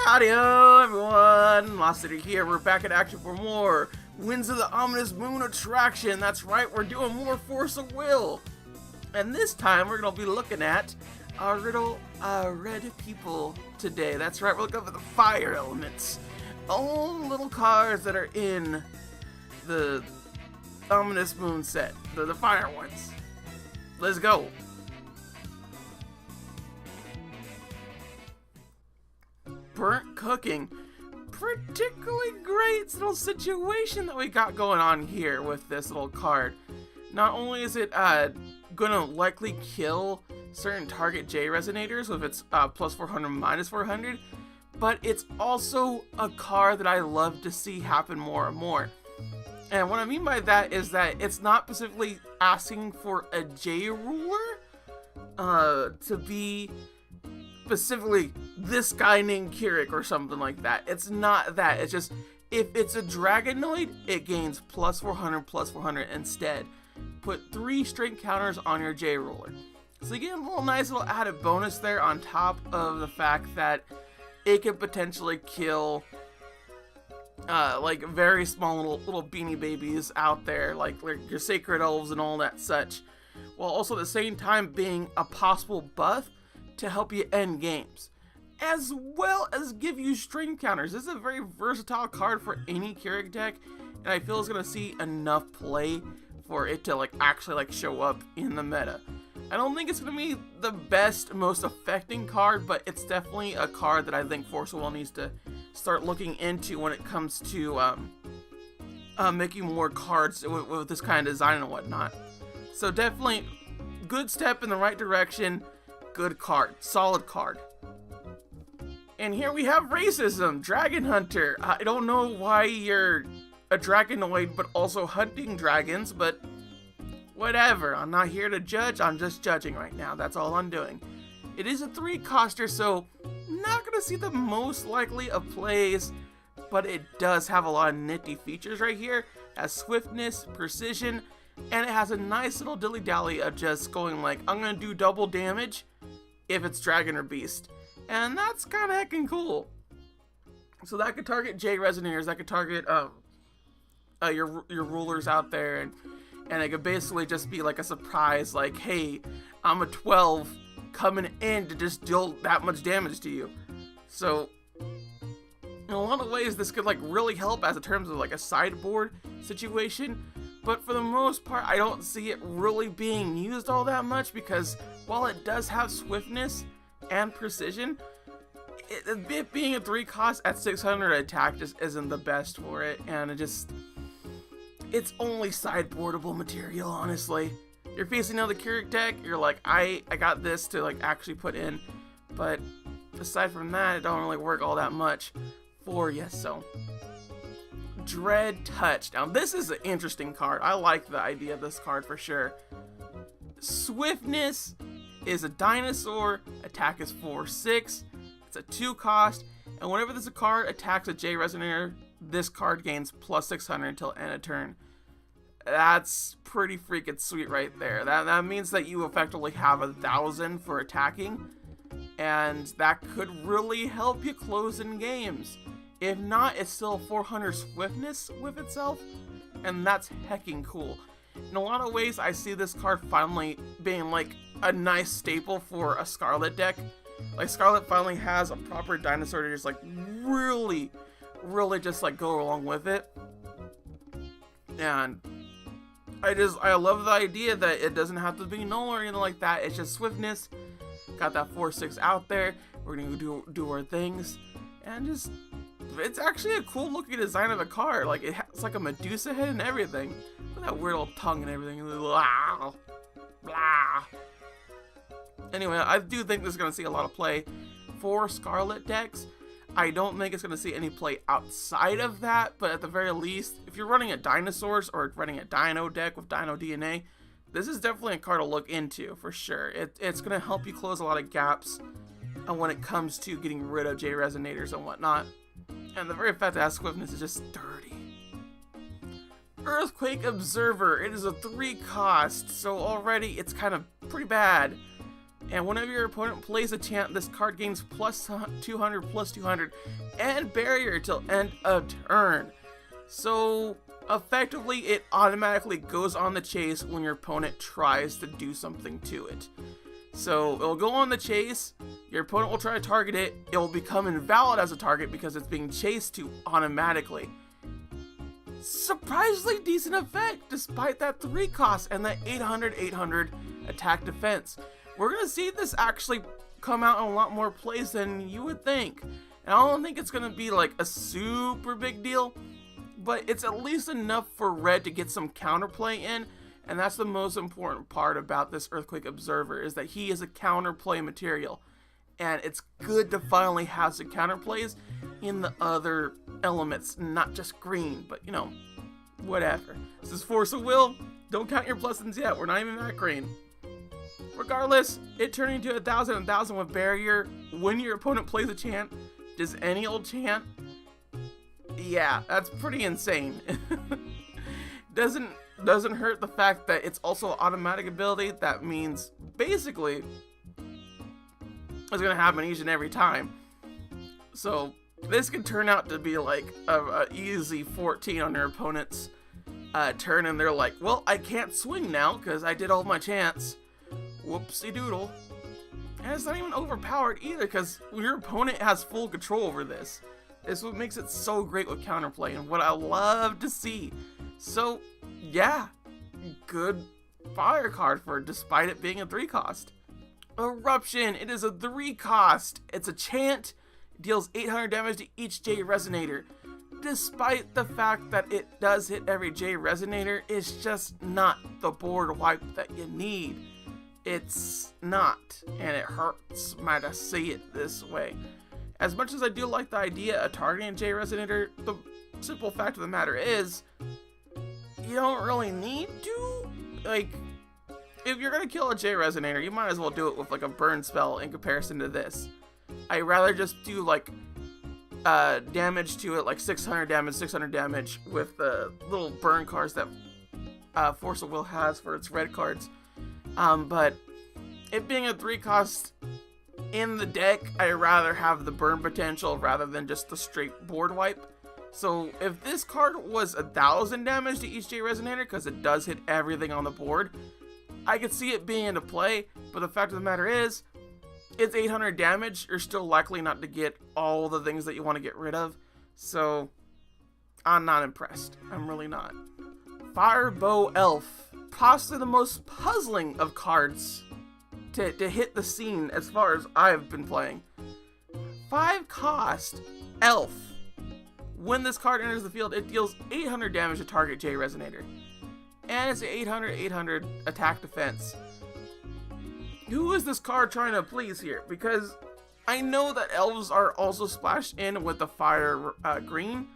Howdy-o, everyone! Lost City here. We're back in action for more Winds of the Ominous Moon attraction. That's right, we're doing more Force of Will. And this time, we're going to be looking at our little red people today. That's right, we're looking for the fire elements. All little cards that are in the Ominous Moon set. The fire ones. Let's go. Burnt cooking. Particularly great little situation that we got going on here with this little card. Not only is it gonna likely kill certain target J resonators with its plus 400 minus 400, but it's also a card that I love to see happen more and more. And what I mean by that is that it's not specifically asking for a J ruler to be specifically this guy named Kirik or something like that. It's not that. It's just, if it's a Dragonoid, it gains plus 400 instead. Put 3 strength counters on your J ruler. So you get a little nice little added bonus there on top of the fact that it can potentially kill like very small little beanie babies out there, like your sacred elves and all that such, while also at the same time being a possible buff to help you end games, as well as give you string counters. This is a very versatile card for any Kirik deck, and I feel it's gonna see enough play for it to actually show up in the meta. I don't think it's gonna be the best, most affecting card, but it's definitely a card that I think Force of Will needs to start looking into when it comes to making more cards with this kind of design and whatnot. So definitely good step in the right direction. Good card. Solid card. And here we have racism. Dragon Hunter. I don't know why you're a Dragonoid but also hunting dragons, but whatever. I'm not here to judge. I'm just judging right now. That's all I'm doing. It is a 3-coster, so not going to see the most likely of plays, but it does have a lot of nifty features right here. It has swiftness, precision, and it has a nice little dilly-dally of just going I'm going to do double damage if it's Dragon or Beast. And that's kind of heckin' cool. So that could target J resonators, that could target your rulers out there, and it could basically just be a surprise, hey, I'm a 12 coming in to just deal that much damage to you. So in a lot of ways this could really help as in terms of a sideboard situation, but for the most part I don't see it really being used all that much, because while it does have swiftness and precision, it being a 3-cost at 600 attack just isn't the best for it, and it's only sideboardable material, honestly. You're facing another Kirik deck, you're I got this to actually put in, but aside from that, it don't really work all that much for you. So Dread Touch. Now this is an interesting card. I like the idea of this card for sure. Swiftness is a dinosaur, attack is 4/6, it's a 2-cost, and whenever this card attacks a J resonator, this card gains plus 600 until end of turn. That's pretty freaking sweet right there. That means that you effectively have 1,000 for attacking, and that could really help you close in games. If not, it's still 400 swiftness with itself, and that's hecking cool. In a lot of ways, I see this card finally being a nice staple for a Scarlet deck. Scarlet finally has a proper dinosaur to just really just go along with it. And I love the idea that it doesn't have to be null or anything like that. It's just swiftness. Got that 4/6 out there. We're gonna do our things, and it's actually a cool looking design of a card. It's a Medusa head and everything, with that weird little tongue and everything. Blah, blah. Anyway, I do think this is gonna see a lot of play for Scarlet decks. I don't think it's going to see any play outside of that, but at the very least, if you're running a dinosaurs or running a dino deck with dino DNA, this is definitely a card to look into for sure. It's going to help you close a lot of gaps when it comes to getting rid of J resonators and whatnot. And the very fact that it has swiftness is just dirty. Earthquake Observer. It is a 3-cost, so already it's kind of pretty bad. And whenever your opponent plays a chant, this card gains plus 200 and barrier till end of turn. So effectively it automatically goes on the chase when your opponent tries to do something to it. So it'll go on the chase, your opponent will try to target it, it will become invalid as a target because it's being chased to automatically. Surprisingly decent effect despite that 3 cost and that 800 attack defense. We're gonna see this actually come out in a lot more plays than you would think. And I don't think it's gonna be like a super big deal, but it's at least enough for red to get some counterplay in, and that's the most important part about this Earthquake Observer, is that he is a counterplay material. And it's good to finally have some counterplays in the other elements, not just green, but you know, whatever. This is Force of Will, don't count your blessings yet, we're not even that green. Regardless, it turned into 1,000 with barrier when your opponent plays a chant. Just any old chant. Yeah, that's pretty insane. Doesn't hurt the fact that it's also an automatic ability. That means basically it's gonna happen each and every time. So this could turn out to be like a easy 14 on your opponent's turn, and they're like, well, I can't swing now because I did all my chants. Whoopsie doodle. And it's not even overpowered either, because your opponent has full control over this. This is what makes it so great with counterplay and what I love to see. So yeah, good fire card for despite it being a 3 cost. Eruption, it is a 3 cost. It's a chant, it deals 800 damage to each J Resonator. Despite the fact that it does hit every J Resonator, it's just not the board wipe that you need. It's not, and it hurts me to see it this way. As much as I do like the idea of targeting J Resonator, the simple fact of the matter is, you don't really need to. Like, if you're gonna kill a J Resonator, you might as well do it with like a burn spell in comparison to this. I'd rather just do like damage to it, like 600 damage with the little burn cards that Force of Will has for its red cards. But it being a 3 cost in the deck, I'd rather have the burn potential rather than just the straight board wipe. So if this card was 1,000 damage to each J Resonator, because it does hit everything on the board, I could see it being into play, but the fact of the matter is, it's 800 damage, you're still likely not to get all the things that you want to get rid of. So I'm not impressed. I'm really not. Firebow Elf. Possibly the most puzzling of cards to hit the scene as far as I've been playing. 5 cost Elf. When this card enters the field, it deals 800 damage to target J Resonator. And it's an 800 attack defense. Who is this card trying to please here? Because I know that elves are also splashed in with the fire green,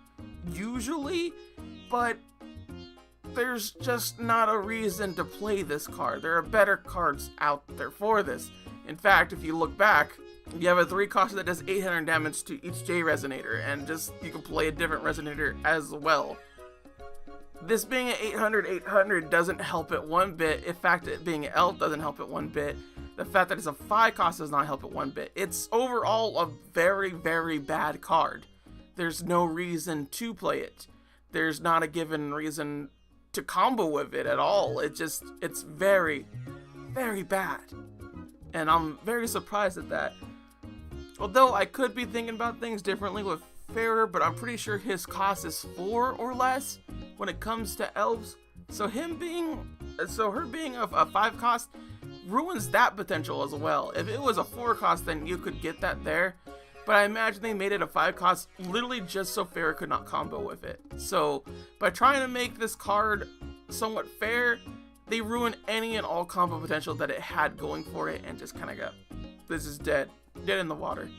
usually, but there's just not a reason to play this card. There are better cards out there for this. In fact, if you look back, you have a 3 cost that does 800 damage to each J Resonator, and just you can play a different Resonator as well. This being an 800 doesn't help it one bit. In fact, it being an elf doesn't help it one bit. The fact that it's a 5 cost does not help it one bit. It's overall a very, very bad card. There's no reason to play it. There's not a given reason to combo with it at all. It's very, very bad. And I'm very surprised at that. Although I could be thinking about things differently with Fairer, but I'm pretty sure his cost is 4 or less when it comes to elves. So her being a 5 cost ruins that potential as well. If it was a 4 cost, then you could get that there. But I imagine they made it a 5 cost literally just so Fairer could not combo with it. So by trying to make this card somewhat fair, they ruin any and all combo potential that it had going for it and just kind of go, this is dead in the water.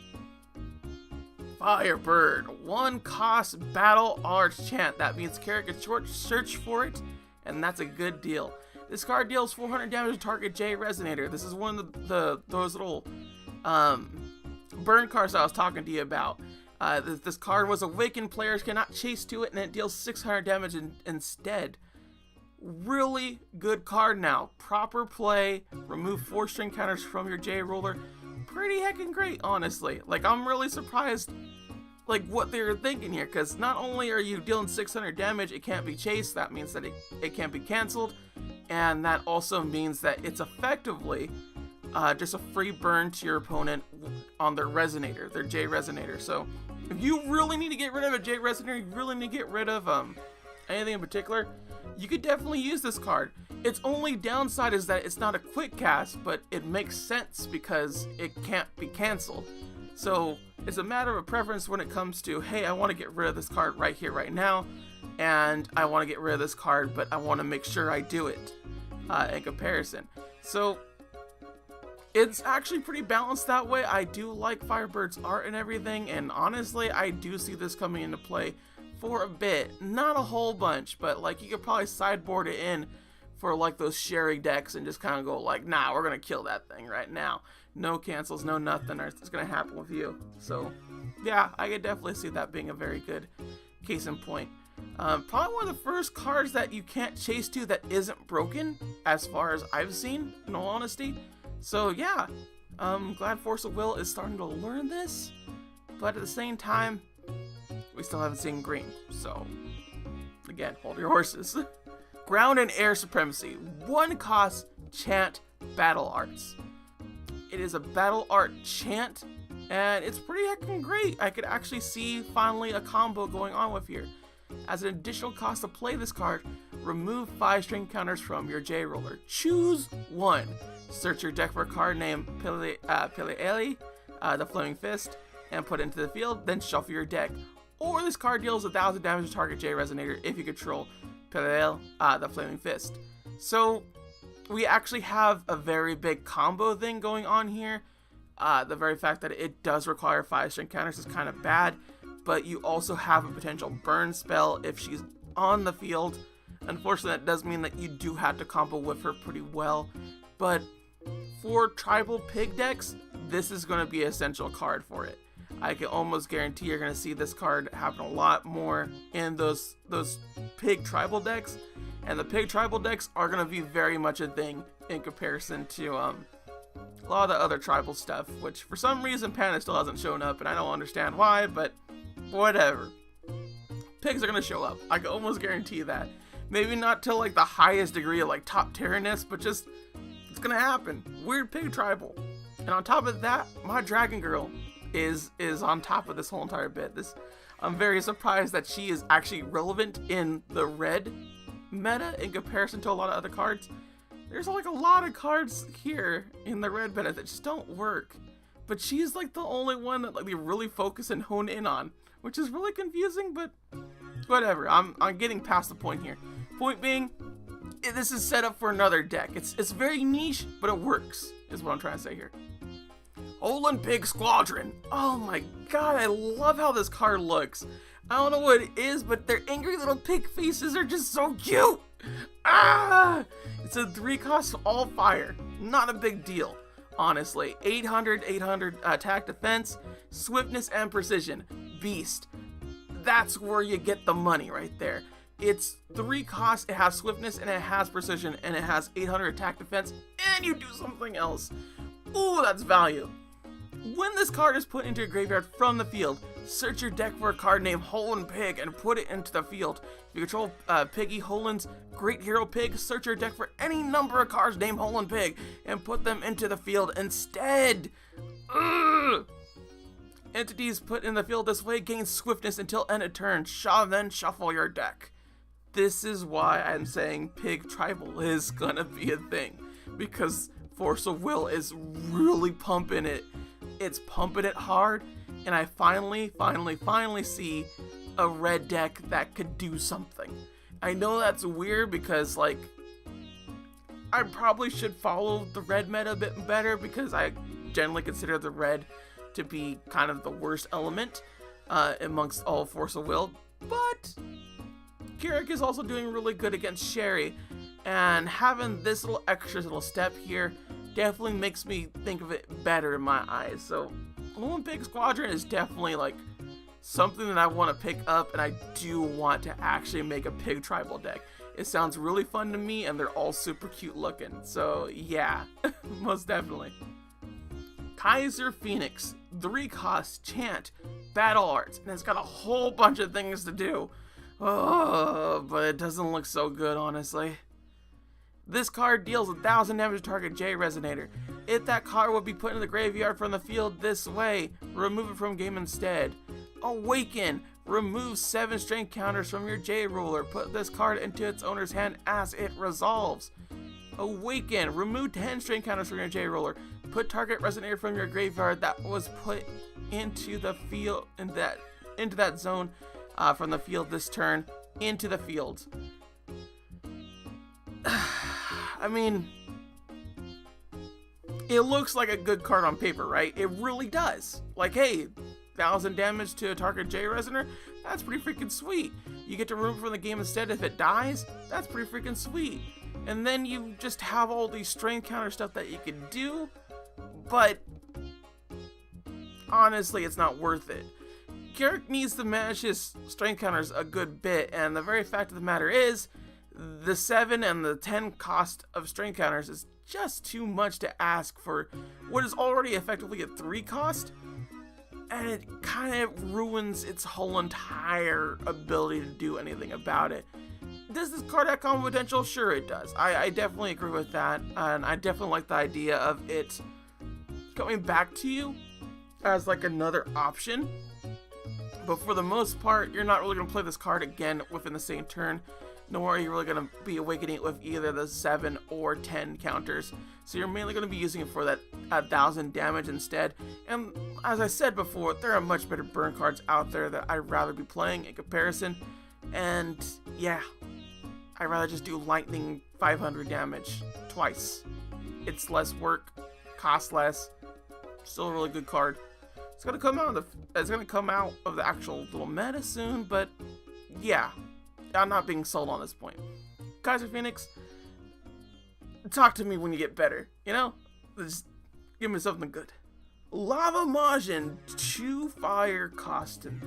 Firebird, 1 cost battle arch chant. That means character search for it, and that's a good deal. This card deals 400 damage to target J Resonator. This is one of those little burn cards I was talking to you about. This card was awakened, players cannot chase to it, and it deals 600 damage instead. Really good card now. Proper play, remove 4-string counters from your J roller. Pretty heckin' great, honestly. Like, I'm really surprised, like, what they were thinking here, because not only are you dealing 600 damage, it can't be chased, that means that it can't be canceled, and that also means that it's effectively just a free burn to your opponent on their resonator, their J resonator. So if you really need to get rid of a J resonator, you really need to get rid of anything in particular, you could definitely use this card. Its only downside is that it's not a quick cast, but it makes sense because it can't be canceled. So it's a matter of preference when it comes to, hey, I want to get rid of this card right here, right now, and I want to get rid of this card, but I want to make sure I do it in comparison. So it's actually pretty balanced that way. I do like Firebird's art and everything, and honestly, I do see this coming into play for a bit. Not a whole bunch, but like you could probably sideboard it in for like those Sherry decks and just kind of go like, nah, we're gonna kill that thing right now. No cancels, no nothing, or it's gonna happen with you. So yeah, I could definitely see that being a very good case in point. Probably one of the first cards that you can't chase to that isn't broken, as far as I've seen, in all honesty. So yeah, I'm glad Force of Will is starting to learn this, but at the same time, we still haven't seen green. So again, hold your horses. Ground and Air Supremacy. 1 cost chant battle arts. It is a battle art chant, and it's pretty heckin' great. I could actually see finally a combo going on with here. As an additional cost to play this card, remove 5-string counters from your J roller. Choose 1. Search your deck for a card named Peleali, the Flaming Fist, and put it into the field, then shuffle your deck. Or this card deals 1,000 damage to target J resonator if you control Peleali, the Flaming Fist. So we actually have a very big combo thing going on here. The very fact that it does require 5-string counters is kind of bad, but you also have a potential burn spell if she's on the field. Unfortunately, that does mean that you do have to combo with her pretty well, but for tribal pig decks, this is going to be an essential card for it. I can almost guarantee you're going to see this card happen a lot more in those pig tribal decks, and the pig tribal decks are going to be very much a thing in comparison to a lot of the other tribal stuff, which for some reason Panda still hasn't shown up, and I don't understand why, but whatever. Pigs are going to show up. I can almost guarantee that. Maybe not to like the highest degree of like top tierness, but just it's going to happen. Weird pig tribal. And on top of that, my Dragon Girl is on top of this whole entire bit. I'm very surprised that she is actually relevant in the red meta in comparison to a lot of other cards. There's like a lot of cards here in the red meta that just don't work, but she's like the only one that like they really focus and hone in on, which is really confusing, but whatever. I'm getting past the point here. Point being, this is set up for another deck. It's very niche, but it works, is what I'm trying to say here. Olin Pig Squadron. Oh my god, I love how this card looks. I don't know what it is, but their angry little pig faces are just so cute. Ah! It's a 3-cost all fire. Not a big deal, honestly. 800 attack defense, swiftness and precision. Beast. That's where you get the money right there. It's 3 costs, it has swiftness and it has precision and it has 800 attack defense, and you do something else. Ooh, that's value. When this card is put into your graveyard from the field, search your deck for a card named Holland Pig and put it into the field. If you control Piggy Holland's Great Hero Pig, search your deck for any number of cards named Holland Pig and put them into the field instead. Ugh. Entities put in the field this way gain swiftness until end of turn. Then shuffle your deck. This is why I'm saying Pig Tribal is gonna be a thing, because Force of Will is really pumping it. It's pumping it hard, and I finally see a red deck that could do something. I know that's weird because, like, I probably should follow the red meta a bit better because I generally consider the red to be kind of the worst element amongst all Force of Will, but Kirik is also doing really good against Sherry, and having this little extra little step here definitely makes me think of it better in my eyes. So Olympic Squadron is definitely like something that I want to pick up, and I do want to actually make a pig tribal deck. It sounds really fun to me, and they're all super cute looking. So yeah, most definitely. Kaiser Phoenix, 3 cost, chant, battle arts, and it's got a whole bunch of things to do. Oh, but it doesn't look so good, honestly. This card deals 1,000 damage to target J Resonator. If that card would be put in the graveyard from the field this way, remove it from game instead. Awaken, remove 7 strength counters from your J ruler. Put this card into its owner's hand as it resolves. Awaken, remove 10 strength counters from your J ruler. Put target Resonator from your graveyard that was put into the field into that zone from the field this turn into the field. I mean, it looks like a good card on paper, right? It really does. Like, hey, 1,000 damage to a target J Resonator, that's pretty freaking sweet. You get to remove it from the game instead if it dies, that's pretty freaking sweet. And then you just have all these strength counter stuff that you can do, but honestly, it's not worth it. Garrick needs to manage his strength counters a good bit, and the very fact of the matter is, the 7 and the 10 cost of strength counters is just too much to ask for what is already effectively a 3 cost, and it kind of ruins its whole entire ability to do anything about it. Does this card have combo potential? Sure it does. I definitely agree with that, and I definitely like the idea of it coming back to you as like another option. But for the most part, you're not really going to play this card again within the same turn, nor are you really going to be awakening it with either the 7 or 10 counters. So you're mainly going to be using it for that 1,000 damage instead. And as I said before, there are much better burn cards out there that I'd rather be playing in comparison. And yeah, I'd rather just do lightning 500 damage twice. It's less work, costs less, still a really good card. It's gonna come out of the actual little meta soon, but yeah, I'm not being sold on this point. Kaiser Phoenix, talk to me when you get better, you know? Just give me something good. Lava Majin, 2 fire costing,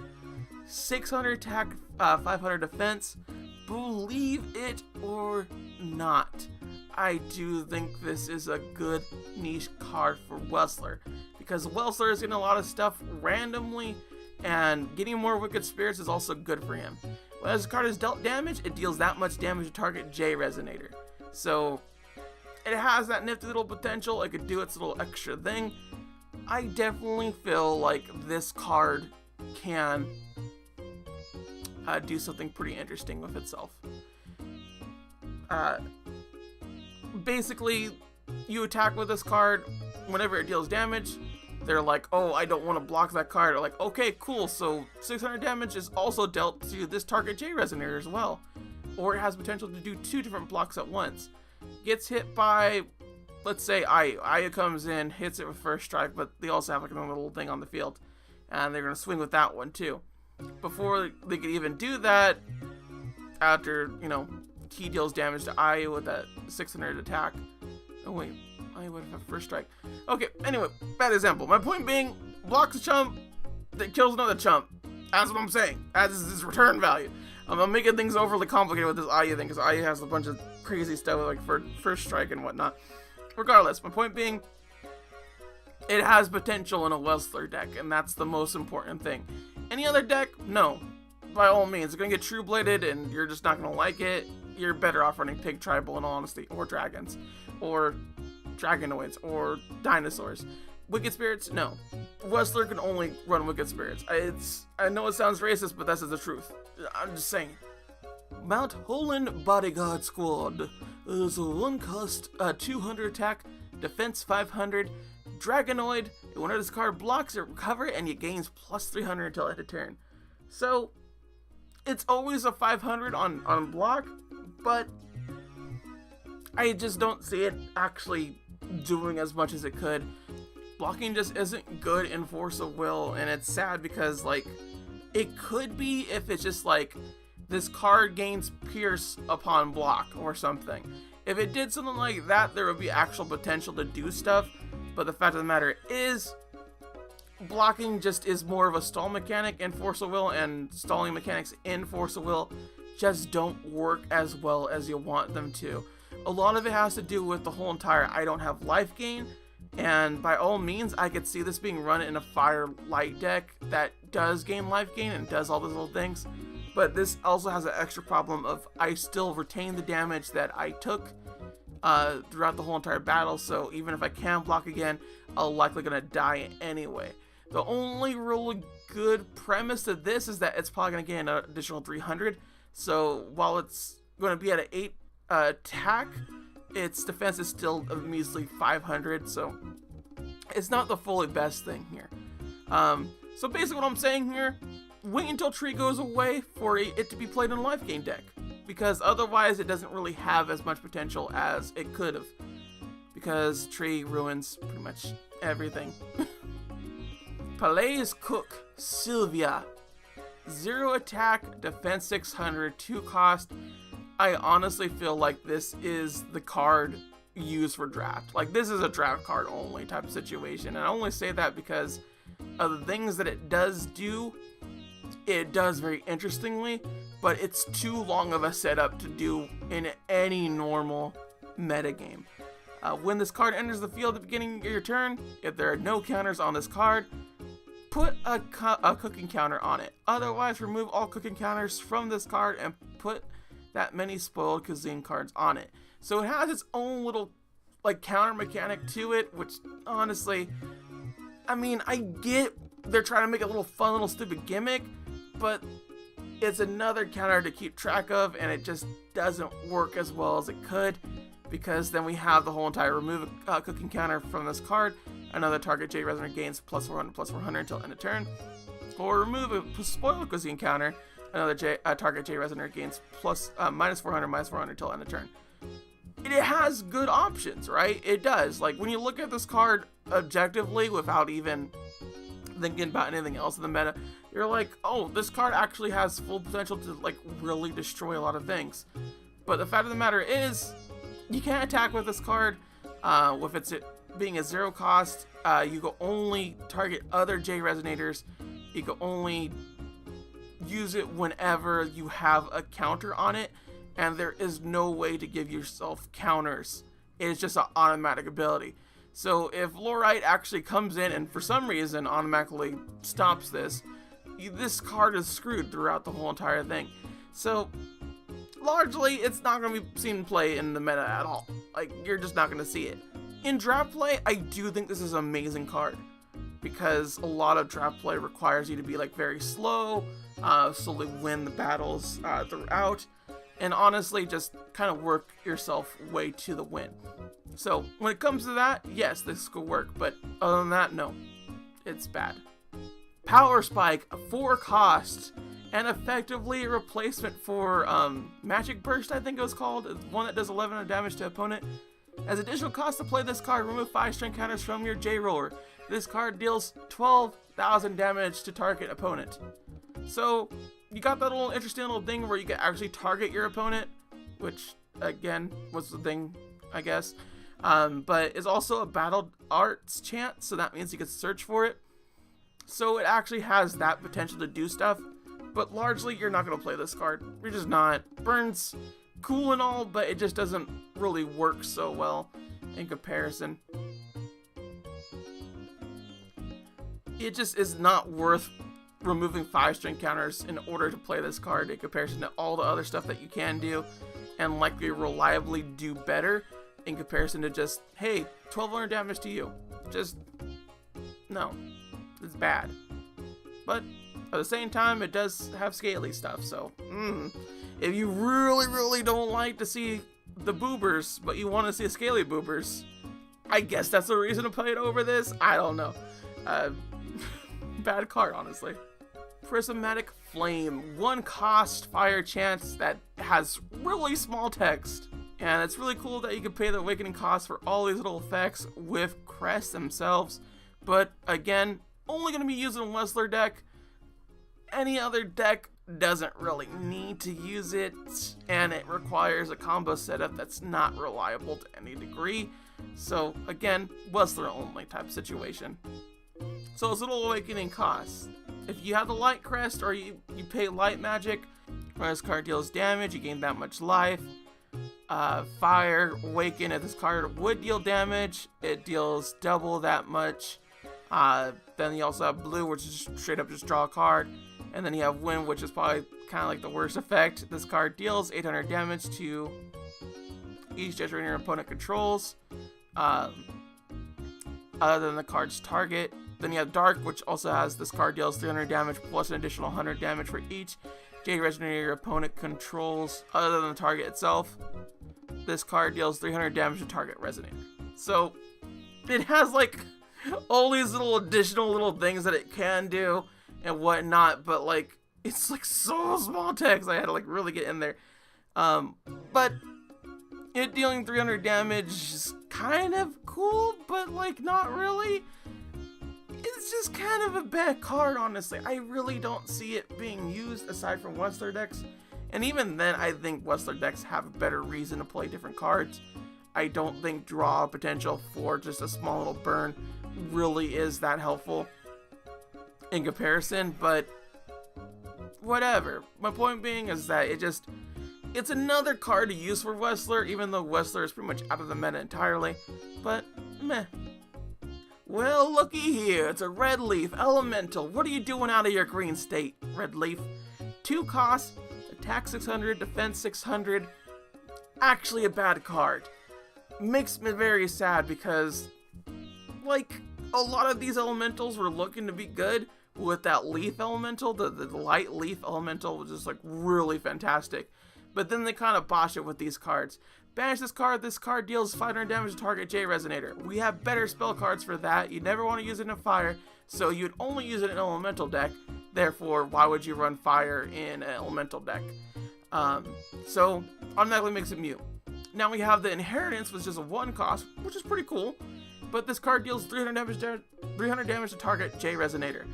600 attack, 500 defense. Believe it or not, I do think this is a good niche card for Wessler, because Wessler is getting a lot of stuff randomly, and getting more Wicked Spirits is also good for him. When this card is dealt damage, it deals that much damage to target J Resonator. So it has that nifty little potential. It could do its little extra thing. I definitely feel like this card can do something pretty interesting with itself. Basically, you attack with this card. Whenever it deals damage, they're like, oh, I don't want to block that card. They're like, okay, cool, so 600 damage is also dealt to this target J Resonator as well. Or it has potential to do 2 different blocks at once. Gets hit by, let's say, Aya comes in, hits it with first strike, but they also have like another little thing on the field, and they're going to swing with that one too. Before they could even do that, after, you know, he deals damage to Aya with that 600 attack. Oh wait, Aya would have first strike. Okay, anyway, bad example. My point being, blocks a chump that kills another chump. That's what I'm saying. That is his return value. I'm making things overly complicated with this Aya thing, because Aya has a bunch of crazy stuff like for first strike and whatnot. Regardless, my point being, it has potential in a Wessler deck, and that's the most important thing. Any other deck? No. By all means, it's going to get True Bladed, and you're just not going to like it. You're better off running Pig Tribal, in all honesty, or Dragons, or Dragonoids, or Dinosaurs. Wicked Spirits? No. Wessler can only run Wicked Spirits. I know it sounds racist, but that's the truth. I'm just saying. Mount Holland Bodyguard Squad is a 1 cost, 200 attack, defense 500, Dragonoid. Whenever this card blocks, it recover and it gains plus 300 until end of turn. So it's always a 500 on block, but I just don't see it actually doing as much as it could. Blocking just isn't good in Force of Will, and it's sad because, like, it could be if it's just like this card gains Pierce upon block or something. If it did something like that, there would be actual potential to do stuff, but the fact of the matter is, blocking just is more of a stall mechanic in Force of Will, and stalling mechanics in Force of Will just don't work as well as you want them to. A lot of it has to do with the whole entire I don't have life gain, and by all means I could see this being run in a fire light deck that does gain life gain and does all those little things, but this also has an extra problem of I still retain the damage that I took throughout the whole entire battle, so even if I can block again, I'm likely gonna die anyway. The only really good premise to this is that it's probably gonna gain an additional 300, so while it's gonna be at an 8 attack, its defense is still a measly 500, so it's not the fully best thing here. So basically what I'm saying here, wait until Tree goes away for it to be played in a life gain deck, because otherwise it doesn't really have as much potential as it could have, because Tree ruins pretty much everything. Palais Cook Sylvia, 0 attack, defense 600, 2 cost. I honestly feel like this is the card used for draft. Like, this is a draft card only type of situation, and I only say that because of the things that it does do. It does very interestingly, but it's too long of a setup to do in any normal metagame. When this card enters the field at the beginning of your turn, if there are no counters on this card, put a cooking counter on it. Otherwise, remove all cooking counters from this card and put that many spoiled cuisine cards on it. So it has its own little like counter mechanic to it, which honestly, I mean, I get they're trying to make a little fun little stupid gimmick, but it's another counter to keep track of, and it just doesn't work as well as it could, because then we have the whole entire remove a cooking counter from this card, another target J Resonator gains plus 400 until end of turn, or remove a spoiled cuisine counter, another target J Resonator gains minus 400 until end of turn. It has good options, right? It does. Like, when you look at this card objectively without even thinking about anything else in the meta, you're like, oh, this card actually has full potential to like really destroy a lot of things. But the fact of the matter is, you can't attack with this card. With it being a 0 cost, you can only target other J Resonators. You can only use it whenever you have a counter on it, and there is no way to give yourself counters. It is just an automatic ability. So if Fluorite actually comes in and for some reason automatically stops this, this card is screwed throughout the whole entire thing. So largely, it's not going to be seen play in the meta at all. Like, you're just not going to see it. In draft play, I do think this is an amazing card, because a lot of draft play requires you to be like very slow, slowly win the battles throughout, and honestly just kind of work yourself way to the win. So when it comes to that, yes, this could work, but other than that, no, it's bad. Power Spike, 4 cost, and effectively a replacement for Magic Burst, I think it was called. It's one that does 11 damage to opponent. As additional cost to play this card, remove 5 strength counters from your J-Roller. This card deals 12,000 damage to target opponent. So you got that little interesting little thing where you can actually target your opponent, which again was the thing, I guess. But it's also a battle arts chant, so that means you can search for it. So it actually has that potential to do stuff, but largely you're not going to play this card. You're just not. Burn's cool and all, but it just doesn't really work so well in comparison. It just is not worth removing 5 string counters in order to play this card in comparison to all the other stuff that you can do and likely reliably do better in comparison to just, hey, 1200 damage to you. Just, no. It's bad. But at the same time, it does have scaly stuff, so if you really don't like to see the boobers, but you want to see scaly boobers, I guess that's the reason to play it over this. I don't know. Bad card, honestly. Prismatic Flame, 1 cost fire chance that has really small text. And it's really cool that you can pay the awakening cost for all these little effects with crests themselves. But again, only going to be used in a Wrestler deck. Any other deck doesn't really need to use it, and it requires a combo setup that's not reliable to any degree. So again, Wrestler only type situation. So it's a little awakening cost. If you have the light crest or you pay light magic, When this card deals damage, you gain that much life. Fire, Awaken, if this card would deal damage, it deals double that much. Then you also have Blue, which is straight up just draw a card. And then you have Wind, which is probably kind of like the worst effect. This card deals 800 damage to each gesture your opponent controls, other than the card's target. Then you have Dark, which also has this card deals 300 damage plus an additional 100 damage for each Jade Resonator your opponent controls, other than the target itself. This card deals 300 damage to target Resonator. So it has like all these little additional little things that it can do and whatnot, but like it's like so small text. I had to like really get in there. But it dealing 300 damage is kind of cool, but like not really. It's just kind of a bad card, honestly. I really don't see it being used aside from Wrestler decks. And even then, I think Wrestler decks have a better reason to play different cards. I don't think draw potential for just a small little burn really is that helpful in comparison, but whatever. My point being is that it's another card to use for Wrestler, even though Wrestler is pretty much out of the meta entirely, but meh. Well, looky here, it's a Red Leaf Elemental. What are you doing out of your green state, Red Leaf? 2 costs, attack 600, defense 600. Actually a bad card. Makes me very sad because, like, a lot of these elementals were looking to be good with that Leaf Elemental. The light Leaf Elemental was just, like, really fantastic. But then they kind of botch it with these cards. Banish this card. This card deals 500 damage to target J Resonator. We have better spell cards for that. You never want to use it in fire, so you'd only use it in an elemental deck. Therefore, why would you run fire in an elemental deck? So automatically makes it mute. Now we have the Inheritance, which is a 1 cost, which is pretty cool. But this card deals 300 damage to target J Resonator.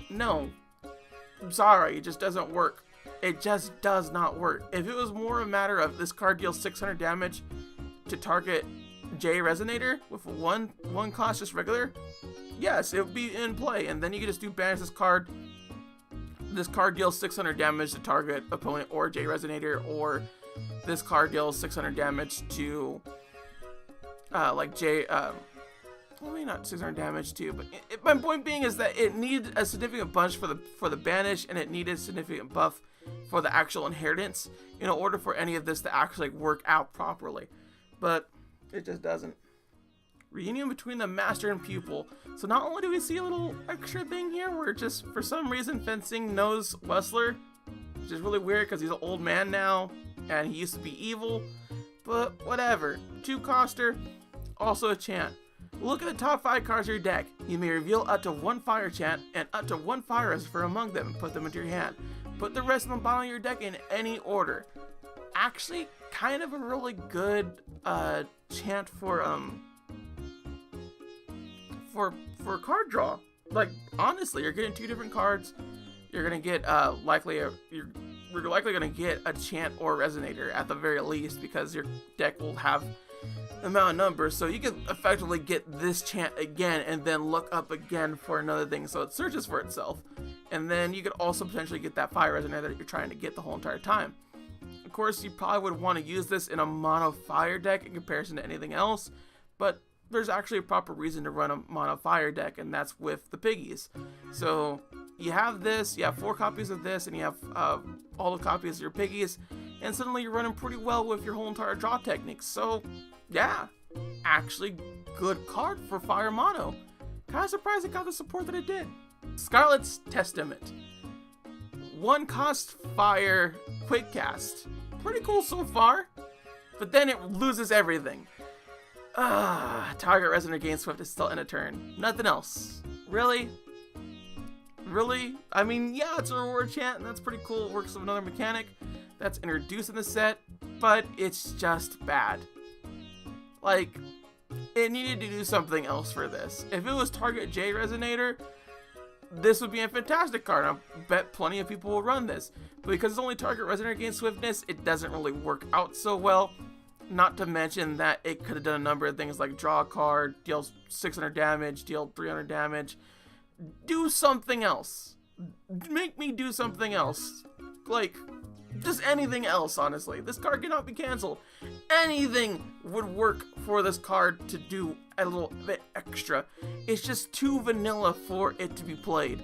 No, I'm sorry, it just doesn't work. It just does not work. If it was more a matter of this card deals 600 damage to target J Resonator with one cost, just regular, yes, it would be in play. And then you can just do banish this card. This card deals 600 damage to target opponent or J Resonator, or this card deals 600 damage to like J. Maybe not 600 damage too, but my point being is that it needed a significant bunch for the banish, and it needed a significant buff for the actual Inheritance in order for any of this to actually work out properly. But it just doesn't. Reunion between the Master and Pupil. So not only do we see a little extra thing here where just for some reason Fencing knows Wrestler, which is really weird because he's an old man now and he used to be evil, but whatever. 2-coster, also a chant. Look at the top 5 cards of your deck. You may reveal up to 1 fire chant and up to 1 fire reservoir among them and put them into your hand. Put the rest on the bottom of your deck in any order. Actually, kind of a really good chant for card draw. Like, honestly, you're getting 2 different cards. You're gonna get you're likely gonna get a chant or resonator at the very least, because your deck will have the amount of numbers, so you can effectively get this chant again and then look up again for another thing, so it searches for itself. And then you could also potentially get that fire resonator that you're trying to get the whole entire time. Of course, you probably would want to use this in a mono fire deck in comparison to anything else, but there's actually a proper reason to run a mono fire deck, and that's with the piggies. So you have this, you have 4 copies of this, and you have all the copies of your piggies, and suddenly you're running pretty well with your whole entire draw techniques. So yeah, actually good card for fire mono. Kind of surprised it got the support that it did. Scarlet's Testament. 1 cost fire quick cast. Pretty cool so far, but then it loses everything. Target Resonator gains Swift is still in a turn. Nothing else. Really? Really? I mean, yeah, it's a reward chant, and that's pretty cool. It works with another mechanic that's introduced in the set, but it's just bad. Like, it needed to do something else for this. If it was target J Resonator, this would be a fantastic card. I bet plenty of people will run this. But because it's only target Resonator gains Swiftness, it doesn't really work out so well. Not to mention that it could have done a number of things like draw a card, deal 600 damage, deal 300 damage. Do something else. Make me do something else. Like, just anything else, honestly. This card cannot be canceled. Anything would work for this card to do a little bit extra. It's just too vanilla for it to be played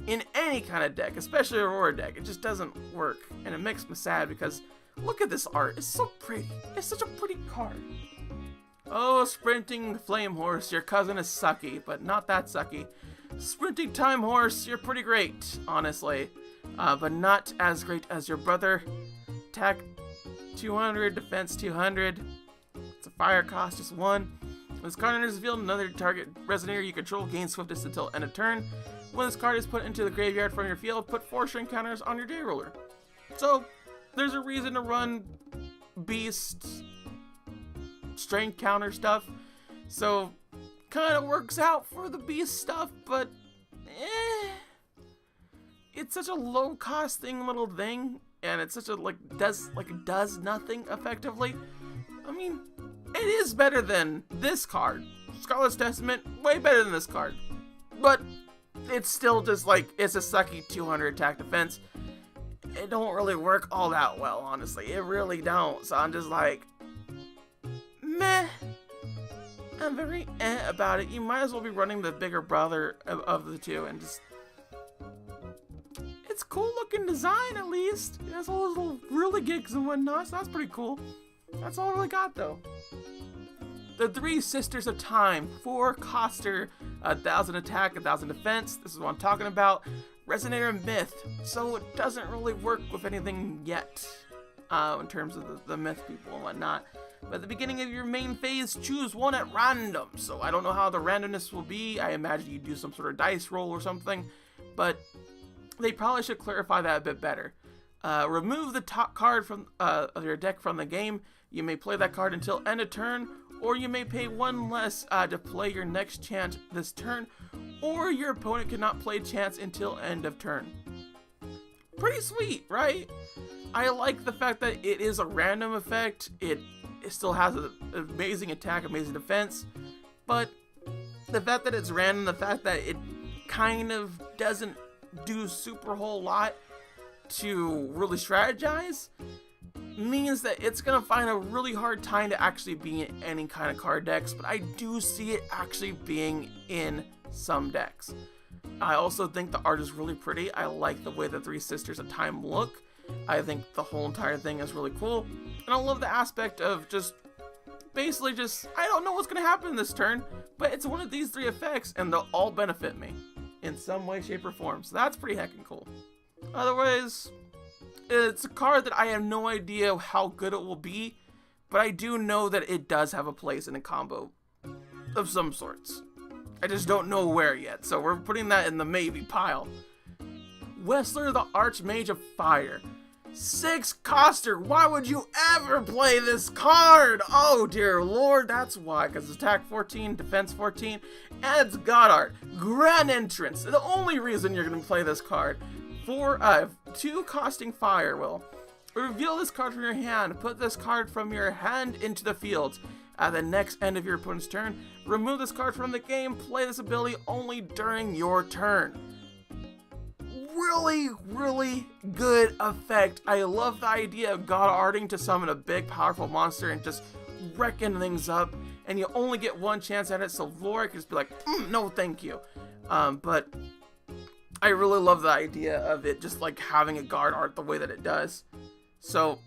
in any kind of deck, especially a Aurora deck. It just doesn't work, and it makes me sad because look at this art. It's so pretty. It's such a pretty card. Oh, Sprinting Flame Horse, your cousin is sucky, but not that sucky. Sprinting Time Horse, you're pretty great, honestly. But not as great as your brother. Attack 200, defense 200. It's a fire cost, just 1. When this card enters the field, another target resonator you control gains swiftness until end of turn. When this card is put into the graveyard from your field, put 4 string counters on your day roller. So, there's a reason to run Beast strength counter stuff. So, kind of works out for the Beast stuff, but it's such a low costing little thing, and it's such a does nothing effectively. I mean, it is better than this card. Scarlet's Testament, way better than this card. But it's still just it's a sucky 200 attack defense. It don't really work all that well, honestly. It really don't. So I'm just like, meh. I'm very about it. You might as well be running the bigger brother of the two, and just, it's cool looking design at least. It has all those little really gigs and whatnot, so that's pretty cool. That's all I really got though. The Three Sisters of Time, 4 coster, 1,000 attack, 1,000 defense. This is what I'm talking about. Resonator and Myth, so it doesn't really work with anything yet in terms of the Myth people and whatnot. But at the beginning of your main phase, choose one at random. So I don't know how the randomness will be. I imagine you do some sort of dice roll or something, but they probably should clarify that a bit better. Remove the top card from of your deck from the game. You may play that card until end of turn, or you may pay 1 less to play your next chance this turn, or your opponent cannot play chance until end of turn. Pretty sweet, right? I like the fact that it is a random effect. It still has an amazing attack, amazing defense, but the fact that it's random, the fact that it kind of doesn't do super whole lot to really strategize, means that it's gonna find a really hard time to actually be in any kind of card decks, but I do see it actually being in some decks. I also think the art is really pretty. I like the way the Three Sisters of Time look. I think the whole entire thing is really cool, and I love the aspect of just basically just, I don't know what's gonna happen this turn, but it's one of these 3 effects and they'll all benefit me in some way, shape, or form. So that's pretty heckin' cool. Otherwise, it's a card that I have no idea how good it will be, but I do know that it does have a place in a combo of some sorts. I just don't know where yet, so we're putting that in the maybe pile. Wessler, the Archmage of Fire. 6 coster. Why would you ever play this card? Oh dear lord, that's why. Because it's attack 14, defense 14, and it's God Art. Grand Entrance. The only reason you're going to play this card. 2 costing Fire will. Reveal this card from your hand. Put this card from your hand into the field. At the next end of your opponent's turn, remove this card from the game. Play this ability only during your turn. Really, really good effect. I love the idea of God Arting to summon a big, powerful monster and just wrecking things up. And you only get 1 chance at it, so Laura can just be like, no thank you. But I really love the idea of it just having a guard art the way that it does. So,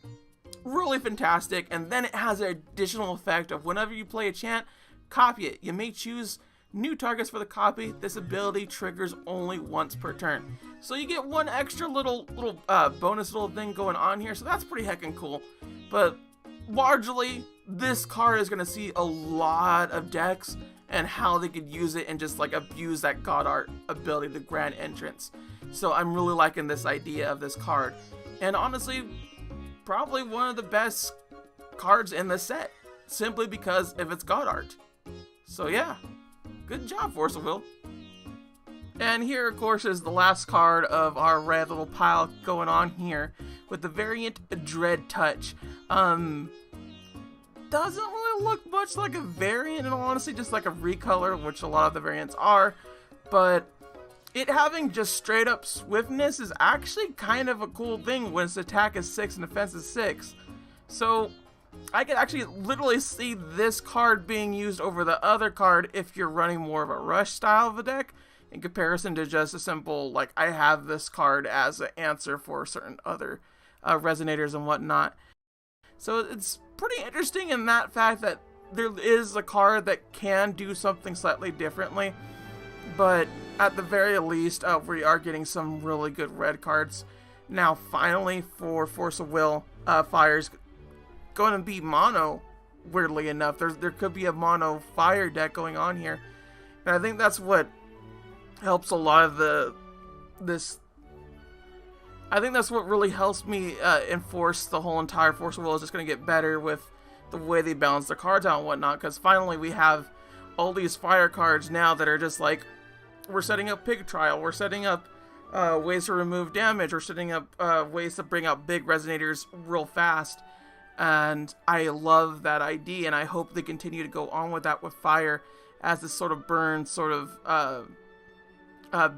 really fantastic. And then it has an additional effect of whenever you play a chant, copy it. You may choose new targets for the copy. This ability triggers only once per turn. So you get 1 extra little bonus little thing going on here. So that's pretty heckin' cool. But largely, this card is going to see a lot of decks and how they could use it and just abuse that God Art ability, the Grand Entrance. So I'm really liking this idea of this card. And honestly, probably one of the best cards in the set, simply because of its God Art. So yeah, good job, Force of Will. And here, of course, is the last card of our red little pile going on here with the variant Dread Touch. Doesn't really look much like a variant, in all honesty, just like a recolor, which a lot of the variants are, but it having just straight up swiftness is actually kind of a cool thing when its attack is 6 and defense is 6. So I could actually literally see this card being used over the other card if you're running more of a rush style of a deck, in comparison to just a simple, like, I have this card as an answer for certain other resonators and whatnot. So it's pretty interesting in that fact that there is a card that can do something slightly differently, but at the very least, we are getting some really good red cards. Now, finally, for Force of Will, Fire's going to be mono, weirdly enough. There could be a mono Fire deck going on here, and I think that's what helps a lot of I think that's what really helps me enforce the whole entire Force of Will is just going to get better with the way they balance their cards out and whatnot, because finally we have all these Fire cards now that are just like, we're setting up Pig Trial, we're setting up ways to remove damage, we're setting up ways to bring out big resonators real fast, and I love that idea, and I hope they continue to go on with that with Fire as this sort of burn, sort of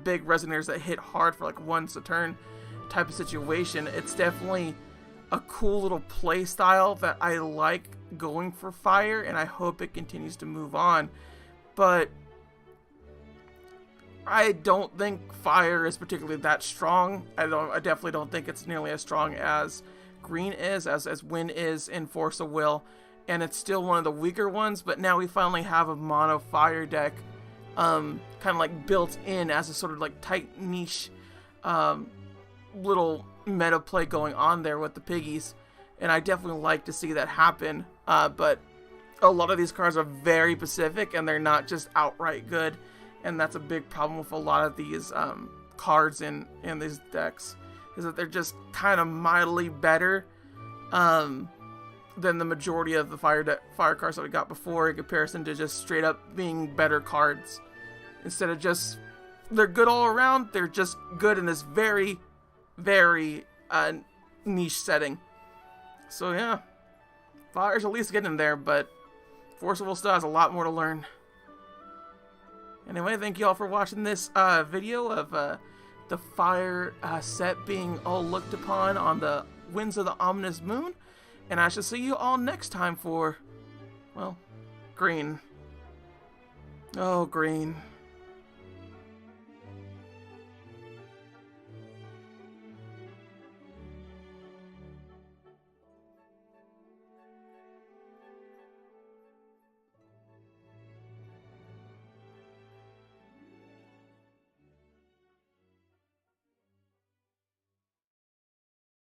big resonators that hit hard for like once a turn type of situation. It's definitely a cool little play style that I like going for Fire, and I hope it continues to move on. But I don't think Fire is particularly that strong. I definitely don't think it's nearly as strong as Green is, as Wind is in Force of Will, and it's still one of the weaker ones. But now we finally have a mono Fire deck, kind of like built in as a sort of like tight niche, little meta play going on there with the piggies, and I definitely like to see that happen. But a lot of these cards are very specific, and they're not just outright good, and that's a big problem with a lot of these cards in these decks, is that they're just kind of mildly better than the majority of the fire cards that we got before, in comparison to just straight up being better cards. Instead of just, they're good all around, they're just good in this very, very niche setting. So yeah, Fire's at least getting there, but Force of Will still has a lot more to learn. Anyway, thank you all for watching this video of the Fire set being all looked upon on the Winds of the Ominous Moon, and I shall see you all next time for, well, Green. Oh, Green.